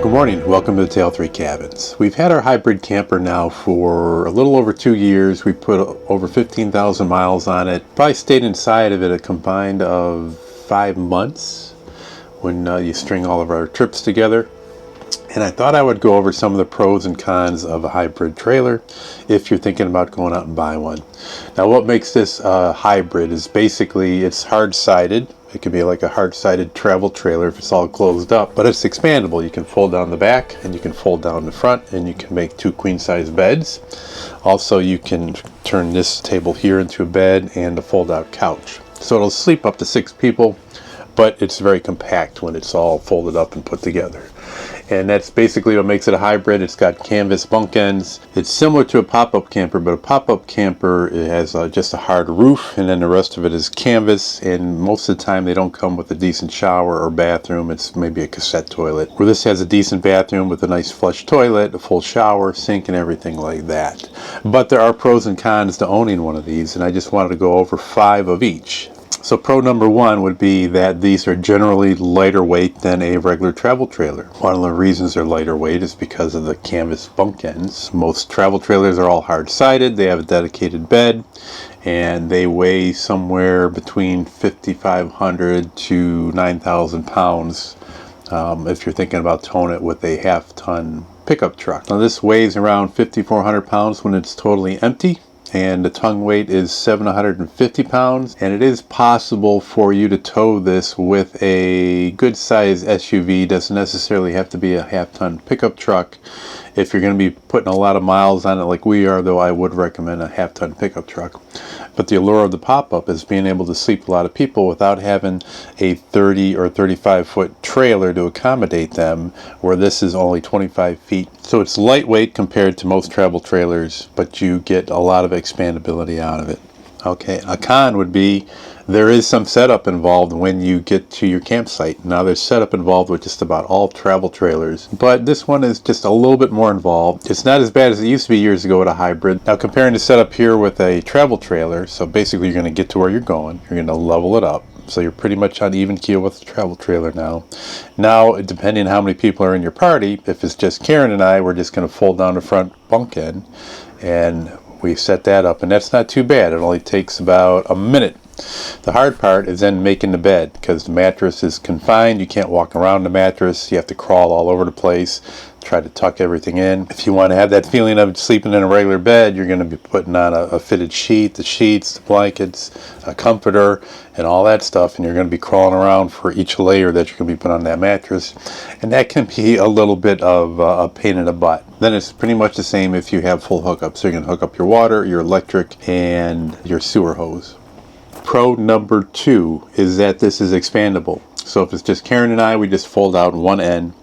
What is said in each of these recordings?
Good morning. Welcome to the Tale 3 Cabins. We've had our hybrid camper now for a little over 2 years. We put over 15,000 miles on it. Probably stayed inside of it a combined of 5 months when you string all of our trips together. And I thought I would go over some of the pros and cons of a hybrid trailer if you're thinking about going out and buying one. Now, what makes this hybrid is basically it's hard-sided. It can be like a hard-sided travel trailer if it's all closed up, but it's expandable. You can fold down the back and you can fold down the front, and you can make 2 queen-size beds. Also, you can turn this table here into a bed and a fold-out couch. So it'll sleep up to 6 people, but it's very compact when it's all folded up and put together. And that's basically what makes it a hybrid. It's got canvas bunk ends. It's similar to a pop-up camper, but a pop-up camper, it has just a hard roof, and then the rest of it is canvas, and most of the time they don't come with a decent shower or bathroom. It's maybe a cassette toilet. Where this has a decent bathroom with a nice flush toilet, a full shower, sink, and everything like that. But there are pros and cons to owning one of these, and I just wanted to go over 5 of each. So pro number 1 would be that these are generally lighter weight than a regular travel trailer. One of the reasons they're lighter weight is because of the canvas bunk ends. Most travel trailers are all hard-sided. They have a dedicated bed, and they weigh somewhere between 5,500 to 9,000 pounds if you're thinking about towing it with a half-ton pickup truck. Now, this weighs around 5,400 pounds when it's totally empty, and the tongue weight is 750 pounds, and it is possible for you to tow this with a good size SUV. Doesn't necessarily have to be a half-ton pickup truck. If you're going to be putting a lot of miles on it like we are, though, I would recommend a half-ton pickup truck. But the allure of the pop-up is being able to sleep a lot of people without having a 30 or 35 foot trailer to accommodate them, where this is only 25 feet. So it's lightweight compared to most travel trailers, but you get a lot of expandability out of it. Okay, a con would be there is some setup involved when you get to your campsite. Now, there's setup involved with just about all travel trailers, but this one is just a little bit more involved. It's not as bad as it used to be years ago with a hybrid. Now, comparing the setup here with a travel trailer, so basically you're going to get to where you're going, you're going to level it up. So you're pretty much on even keel with the travel trailer now. Now, depending on how many people are in your party, if it's just Karen and I, we're just going to fold down the front bunk end, and we set that up, and that's not too bad. It only takes about a minute. The hard part is then making the bed, because the mattress is confined. You can't walk around the mattress. You have to crawl all over the place, try to tuck everything in. If you want to have that feeling of sleeping in a regular bed, you're going to be putting on a fitted sheet, the sheets, the blankets, a comforter, and all that stuff, and you're going to be crawling around for each layer that you're going to be putting on that mattress, and that can be a little bit of a pain in the butt. Then it's pretty much the same if you have full hookups. So you're going to hook up your water, your electric, and your sewer hose. Pro number 2 is that this is expandable. So if it's just Karen and I, we just fold out one end.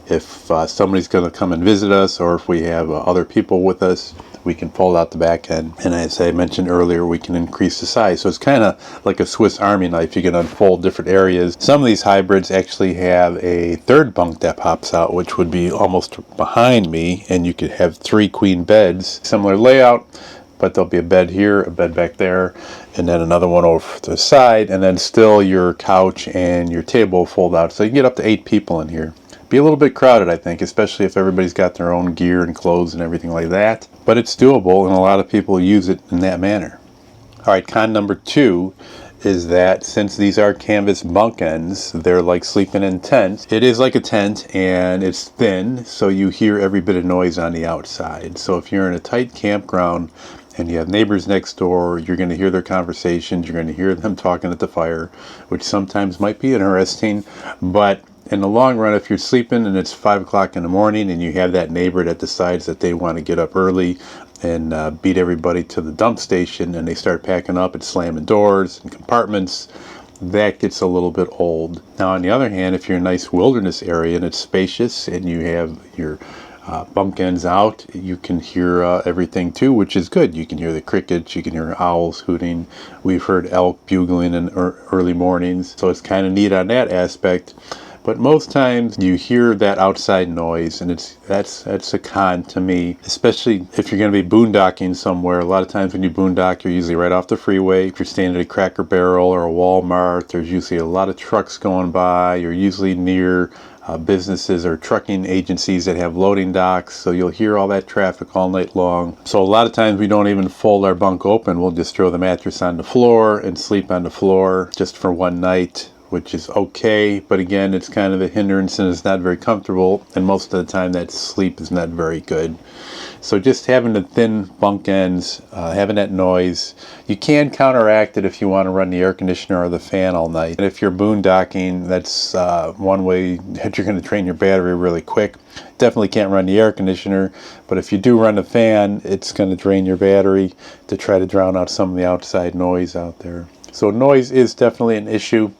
If somebody's going to come and visit us, or if we have other people with us, we can fold out the back end. And as I mentioned earlier, we can increase the size. So it's kind of like a Swiss Army knife. You can unfold different areas. Some of these hybrids actually have a third bunk that pops out, which would be almost behind me, and you could have 3 queen beds. Similar layout, but there'll be a bed here, a bed back there, and then another one over to the side, and then still your couch and your table fold out. So you can get up to 8 people in here. Be a little bit crowded, I think, especially if everybody's got their own gear and clothes and everything like that. But it's doable, and a lot of people use it in that manner. All right, con number 2 is that since these are canvas bunk ends, they're like sleeping in tents. It is like a tent, and it's thin, so you hear every bit of noise on the outside. So if you're in a tight campground and you have neighbors next door, you're going to hear their conversations, you're going to hear them talking at the fire, which sometimes might be interesting, but in the long run, if you're sleeping and it's 5 o'clock in the morning and you have that neighbor that decides that they want to get up early and beat everybody to the dump station, and they start packing up and slamming doors and compartments, that gets a little bit old. Now, on the other hand, if you're in a nice wilderness area and it's spacious and you have your bunk ends out, you can hear everything too, which is good. You can hear the crickets, you can hear owls hooting. We've heard elk bugling in early mornings, so it's kind of neat on that aspect. But most times you hear that outside noise, and that's a con to me, especially if you're going to be boondocking somewhere. A lot of times when you boondock, you're usually right off the freeway. If you're staying at a Cracker Barrel or a Walmart, there's usually a lot of trucks going by. You're usually near businesses or trucking agencies that have loading docks, so you'll hear all that traffic all night long. So a lot of times we don't even fold our bunk open. We'll just throw the mattress on the floor and sleep on the floor just for one night, which is okay, but again, it's kind of a hindrance and it's not very comfortable, and most of the time that sleep is not very good. So just having the thin bunk ends, having that noise, you can counteract it if you want to run the air conditioner or the fan all night. And if you're boondocking, that's one way that you're going to drain your battery really quick. Definitely can't run the air conditioner, but if you do run the fan, it's going to drain your battery to try to drown out some of the outside noise out there. So noise is definitely an issue.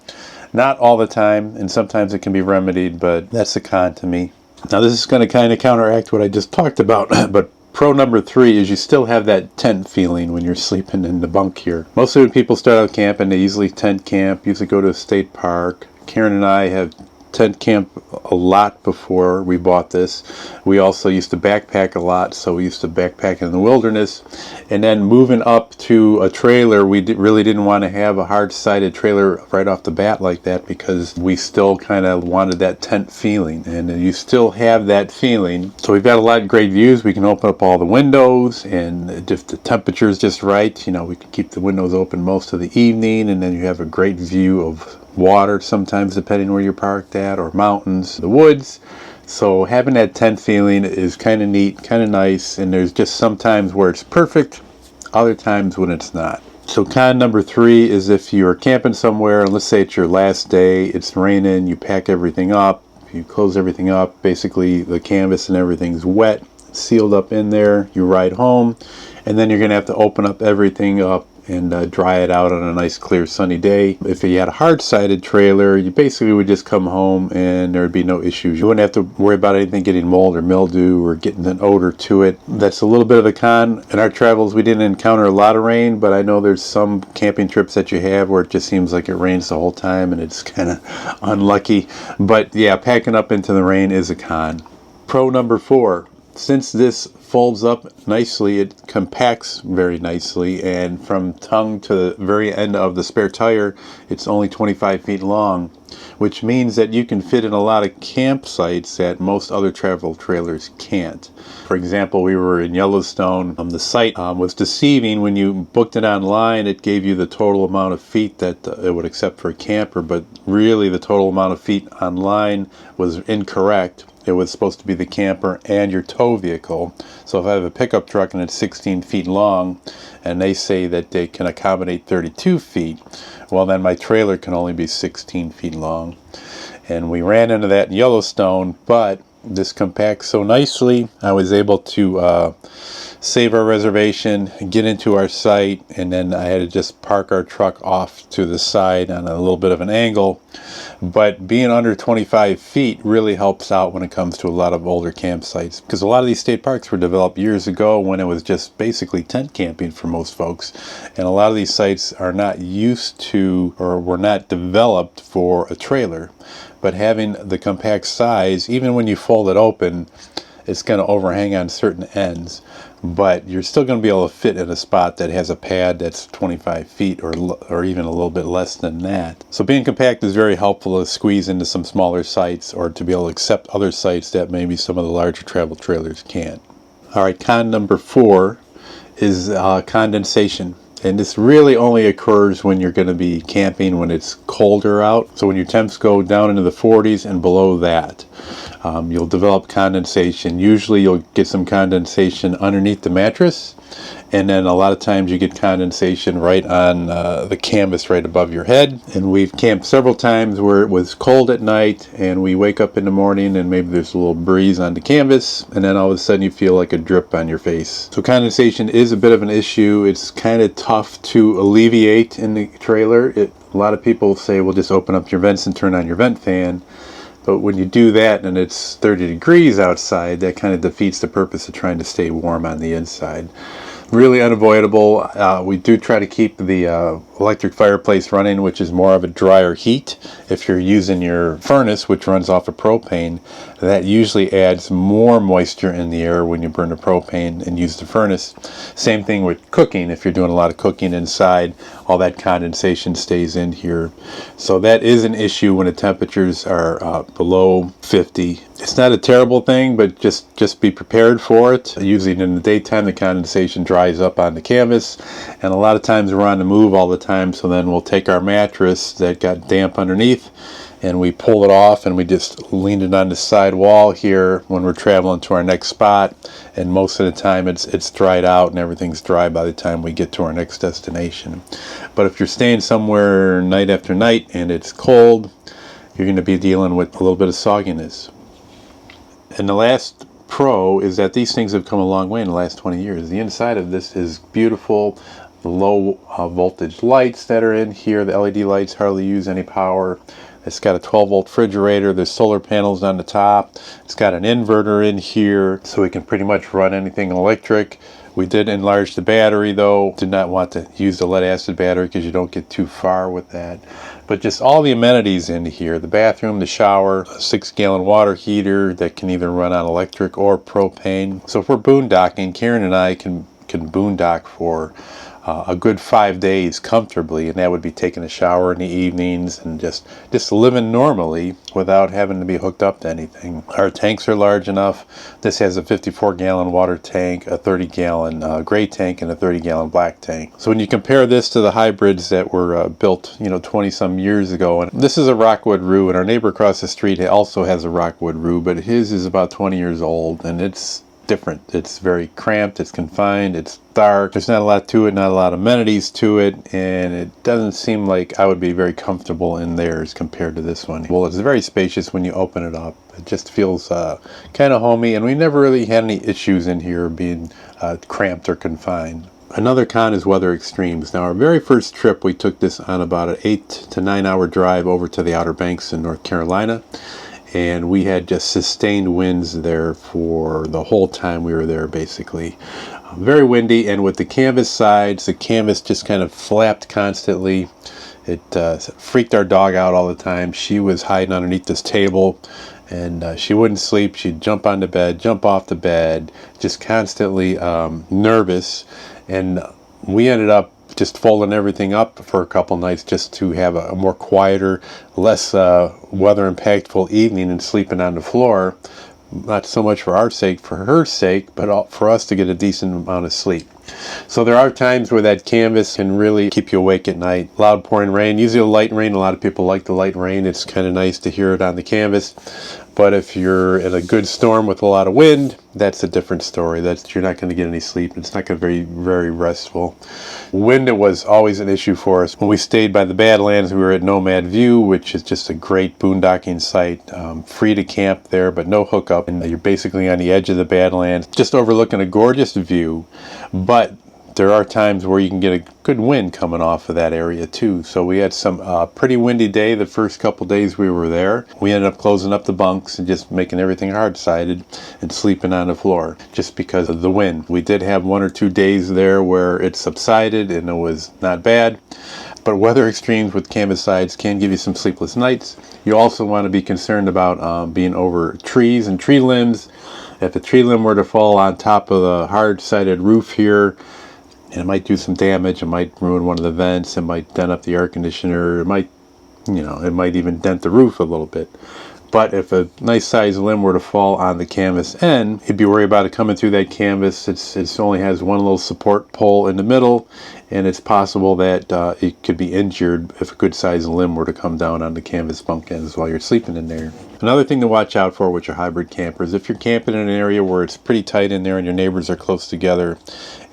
Not all the time, and sometimes it can be remedied, but that's a con to me. Now this is going to kind of counteract what I just talked about, but pro number 3 is you still have that tent feeling when you're sleeping in the bunk here. Mostly when people start out camping, they usually tent camp, usually go to a state park. Karen and I have tent camp a lot before we bought this. We also used to backpack a lot, so we used to backpack in the wilderness. And then moving up to a trailer, we really didn't want to have a hard-sided trailer right off the bat like that, because we still kind of wanted that tent feeling, and you still have that feeling. So we've got a lot of great views. We can open up all the windows, and if the temperature is just right, you know, we can keep the windows open most of the evening, and then you have a great view of water sometimes, depending where you're parked at, or mountains, the woods. So having that tent feeling is kind of neat, kind of nice, and there's just some times where it's perfect, other times when it's not. So con number 3 is if you're camping somewhere, and let's say it's your last day, it's raining, you pack everything up, you close everything up, basically the canvas and everything's wet, sealed up in there, you ride home, and then you're going to have to open up everything up and dry it out on a nice clear sunny day. If you had a hard-sided trailer, you basically would just come home and there would be no issues. You wouldn't have to worry about anything getting mold or mildew or getting an odor to it. That's a little bit of a con. In our travels, we didn't encounter a lot of rain, but I know there's some camping trips that you have where it just seems like it rains the whole time and it's kind of unlucky. But yeah, packing up into the rain is a con. Pro number 4. Since this folds up nicely, it compacts very nicely, and from tongue to the very end of the spare tire, it's only 25 feet long, which means that you can fit in a lot of campsites that most other travel trailers can't. For example, we were in Yellowstone. The site was deceiving. When you booked it online, it gave you the total amount of feet that it would accept for a camper, but really the total amount of feet online was incorrect. It was supposed to be the camper and your tow vehicle. So if I have a pickup truck and it's 16 feet long, and they say that they can accommodate 32 feet, well then my trailer can only be 16 feet long. And we ran into that in Yellowstone, but this compacts so nicely, I was able to save our reservation, get into our site, and then I had to just park our truck off to the side on a little bit of an angle. But being under 25 feet really helps out when it comes to a lot of older campsites, because a lot of these state parks were developed years ago when it was just basically tent camping for most folks, and a lot of these sites are not used to or were not developed for a trailer. But having the compact size, even when you fold it open, it's going to overhang on certain ends, but you're still going to be able to fit in a spot that has a pad that's 25 feet or even a little bit less than that. So being compact is very helpful to squeeze into some smaller sites, or to be able to accept other sites that maybe some of the larger travel trailers can't. All right, con number 4 is condensation. And this really only occurs when you're going to be camping when it's colder out. So when your temps go down into the 40s and below that, you'll develop condensation. Usually you'll get some condensation underneath the mattress, and then a lot of times you get condensation right on the canvas right above your head. And we've camped several times where it was cold at night, and we wake up in the morning and maybe there's a little breeze on the canvas, and then all of a sudden you feel like a drip on your face. So condensation is a bit of an issue. It's kind of tough to alleviate in the trailer. A lot of people say, well, just open up your vents and turn on your vent fan. But when you do that and it's 30 degrees outside, that kind of defeats the purpose of trying to stay warm on the inside. Really unavoidable. We do try to keep the electric fireplace running, which is more of a drier heat. If you're using your furnace, which runs off of propane, that usually adds more moisture in the air when you burn the propane and use the furnace. Same thing with cooking. If you're doing a lot of cooking inside, all that condensation stays in here. So that is an issue when the temperatures are below 50. It's not a terrible thing, but just be prepared for it. Usually in the daytime, the condensation dries up on the canvas, and a lot of times we're on the move all the time, so then we'll take our mattress that got damp underneath and we pull it off and we just lean it on the side wall here when we're traveling to our next spot, and most of the time it's dried out and everything's dry by the time we get to our next destination. But if you're staying somewhere night after night and it's cold, you're going to be dealing with a little bit of sogginess. And the last pro is that these things have come a long way in the last 20 years. The inside of this is beautiful. The low voltage lights that are in here, the LED lights hardly use any power. It's got a 12-volt refrigerator. There's solar panels on the top. It's got an inverter in here, so we can pretty much run anything electric. We did enlarge the battery though. Did not want to use the lead acid battery because you don't get too far with that. But just all the amenities in here. The bathroom, the shower, a 6-gallon water heater that can either run on electric or propane. So if we're boondocking, Karen and I can boondock for a good 5 days comfortably, and that would be taking a shower in the evenings and just living normally without having to be hooked up to anything. Our tanks are large enough. This has a 54-gallon water tank, a 30-gallon gray tank, and a 30-gallon black tank. So when you compare this to the hybrids that were built 20 some years ago, and this is a rockwood roo, and our neighbor across the street also has a rockwood roo, but his is about 20 years old, and it's different. It's very cramped, it's confined, it's dark, there's not a lot to it, not a lot of amenities to it, and it doesn't seem like I would be very comfortable in theirs compared to this one. Well, it's very spacious when you open it up. It just feels kind of homey, and we never really had any issues in here being cramped or confined. Another con is weather extremes. Now, our very first trip, we took this on about an 8 to 9 hour drive over to the Outer Banks in North Carolina. And we had just sustained winds there for the whole time we were there, basically. Very windy, and with the canvas sides, the canvas just kind of flapped constantly. It freaked our dog out all the time. She was hiding underneath this table, and she wouldn't sleep. She'd jump on the bed, jump off the bed, just constantly nervous. And we ended up just folding everything up for a couple nights just to have a more quieter, less weather impactful evening and sleeping on the floor. Not so much for our sake, for her sake, but for us to get a decent amount of sleep. So there are times where that canvas can really keep you awake at night. Loud pouring rain, usually a light rain. A lot of people like the light rain. It's kind of nice to hear it on the canvas. But if you're in a good storm with a lot of wind, that's a different story. You're not going to get any sleep. It's not going to be very restful. Wind was always an issue for us. When we stayed by the Badlands, we were at Nomad View, which is just a great boondocking site. Free to camp there, but no hookup. And you're basically on the edge of the Badlands, just overlooking a gorgeous view. But there are times where you can get a good wind coming off of that area too. So we had some pretty windy day the first couple days we were there. We ended up closing up the bunks and just making everything hard-sided and sleeping on the floor just because of the wind. We did have 1 or 2 days there where it subsided and it was not bad. But weather extremes with canvas sides can give you some sleepless nights. You also want to be concerned about being over trees and tree limbs. If a tree limb were to fall on top of the hard-sided roof here, and it might do some damage. It might ruin one of the vents. It might dent up the air conditioner. It might even dent the roof a little bit. But if a nice sized limb were to fall on the canvas end, you'd be worried about it coming through that canvas. It only has one little support pole in the middle, and it's possible that it could be injured if a good sized limb were to come down on the canvas bunk ends while you're sleeping in there. Another thing to watch out for with your hybrid campers, if you're camping in an area where it's pretty tight in there and your neighbors are close together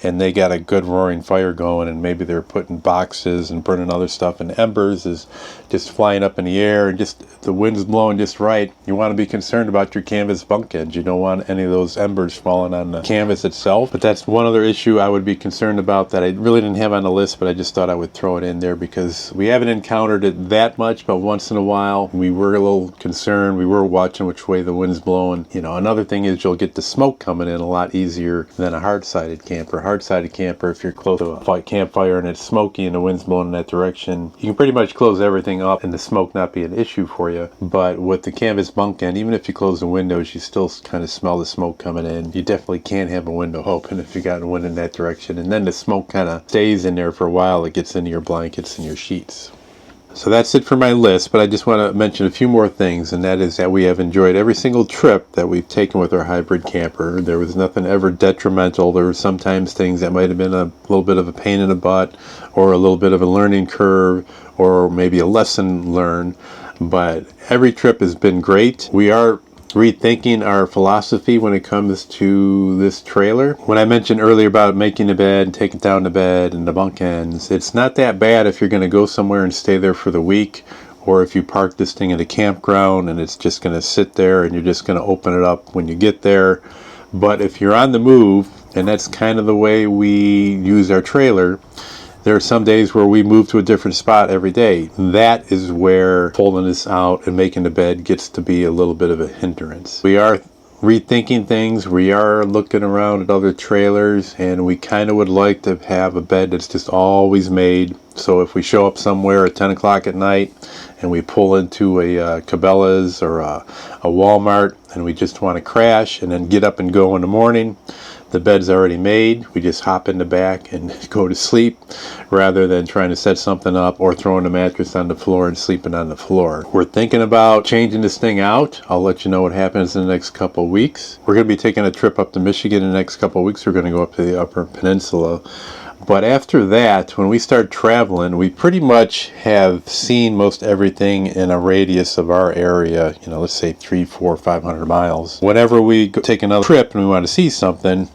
and they got a good roaring fire going, and maybe they're putting boxes and burning other stuff, and embers is just flying up in the air and just the wind's blowing just right, you want to be concerned about your canvas bunk edge. You don't want any of those embers falling on the canvas itself. But that's one other issue I would be concerned about that I really didn't have have on the list, but I just thought I would throw it in there because we haven't encountered it that much, but once in a while we were a little concerned. We were watching which way the wind's blowing. You know, another thing is you'll get the smoke coming in a lot easier than a hard-sided camper. Hard-sided camper, if you're close to a campfire and it's smoky and the wind's blowing in that direction, you can pretty much close everything up and the smoke not be an issue for you. But with the canvas bunk end, even if you close the windows, you still kind of smell the smoke coming in. You definitely can't have a window open if you got wind in that direction, and then the smoke kind of stays in there for a while. It gets into your blankets and your sheets. So that's it for my list, but I just want to mention a few more things, and that is that we have enjoyed every single trip that we've taken with our hybrid camper. There was nothing ever detrimental. There were sometimes things that might have been a little bit of a pain in the butt, or a little bit of a learning curve, or maybe a lesson learned, but every trip has been great. We are rethinking our philosophy when it comes to this trailer. When I mentioned earlier about making the bed and taking down the bed and the bunk ends, it's not that bad if you're going to go somewhere and stay there for the week, or if you park this thing in a campground and it's just going to sit there and you're just going to open it up when you get there. But if you're on the move, and that's kind of the way we use our trailer, there are some days where we move to a different spot every day. That is where pulling this out and making the bed gets to be a little bit of a hindrance. We are rethinking things. We are looking around at other trailers, and we kind of would like to have a bed that's just always made. So if we show up somewhere at 10 o'clock at night and we pull into a Cabela's or a Walmart and we just want to crash and then get up and go in the morning, the bed's already made. We just hop in the back and go to sleep rather than trying to set something up or throwing a mattress on the floor and sleeping on the floor. We're thinking about changing this thing out. I'll let you know what happens in the next couple of weeks. We're going to be taking a trip up to Michigan in the next couple of weeks. We're going to go up to the Upper Peninsula. But after that, when we start traveling, we pretty much have seen most everything in a radius of our area, you know, let's say 300, 400, 500 miles. Whenever we take another trip and we want to see something,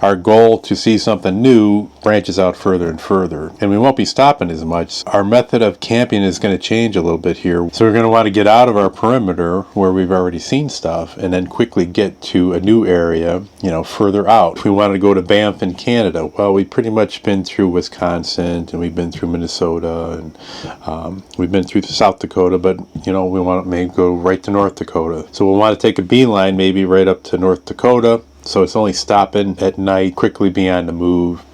our goal to see something new branches out further and further. And we won't be stopping as much. Our method of camping is going to change a little bit here. So we're going to want to get out of our perimeter where we've already seen stuff and then quickly get to a new area, you know, further out. If we wanted to go to Banff in Canada, well, we pretty much been through Wisconsin, and we've been through Minnesota, and we've been through South Dakota, but you know, we want to maybe go right to North Dakota. So we'll want to take a beeline maybe right up to North Dakota, so it's only stopping at night, quickly be on the move.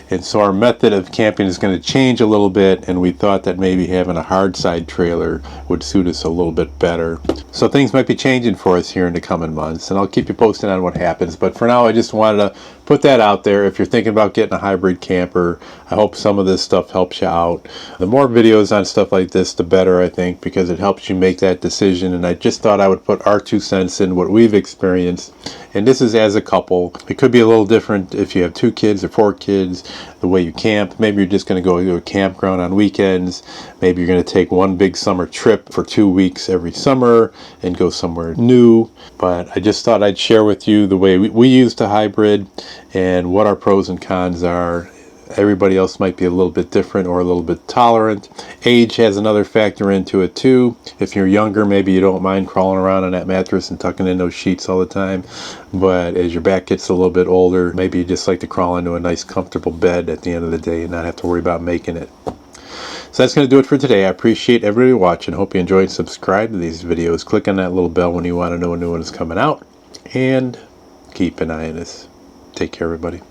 And so our method of camping is going to change a little bit, and we thought that maybe having a hard side trailer would suit us a little bit better. So things might be changing for us here in the coming months, and I'll keep you posted on what happens. But for now, I just wanted to put that out there. If you're thinking about getting a hybrid camper, I hope some of this stuff helps you out. The more videos on stuff like this, the better, I think, because it helps you make that decision. And I just thought I would put our 2 cents in what we've experienced. And this is as a couple. It could be a little different if you have 2 kids or 4 kids, the way you camp. Maybe you're just going to go to a campground on weekends. Maybe you're going to take one big summer trip for 2 weeks every summer and go somewhere new. But I just thought I'd share with you the way we used a hybrid and what our pros and cons are. Everybody else might be a little bit different or a little bit tolerant. Age has another factor into it too. If you're younger, maybe you don't mind crawling around on that mattress and tucking in those sheets all the time. But as your back gets a little bit older, maybe you just like to crawl into a nice comfortable bed at the end of the day and not have to worry about making it. So that's going to do it for today. I appreciate everybody watching. Hope you enjoyed. Subscribe to these videos. Click on that little bell when you want to know when new one is coming out. And keep an eye on this. Take care, everybody.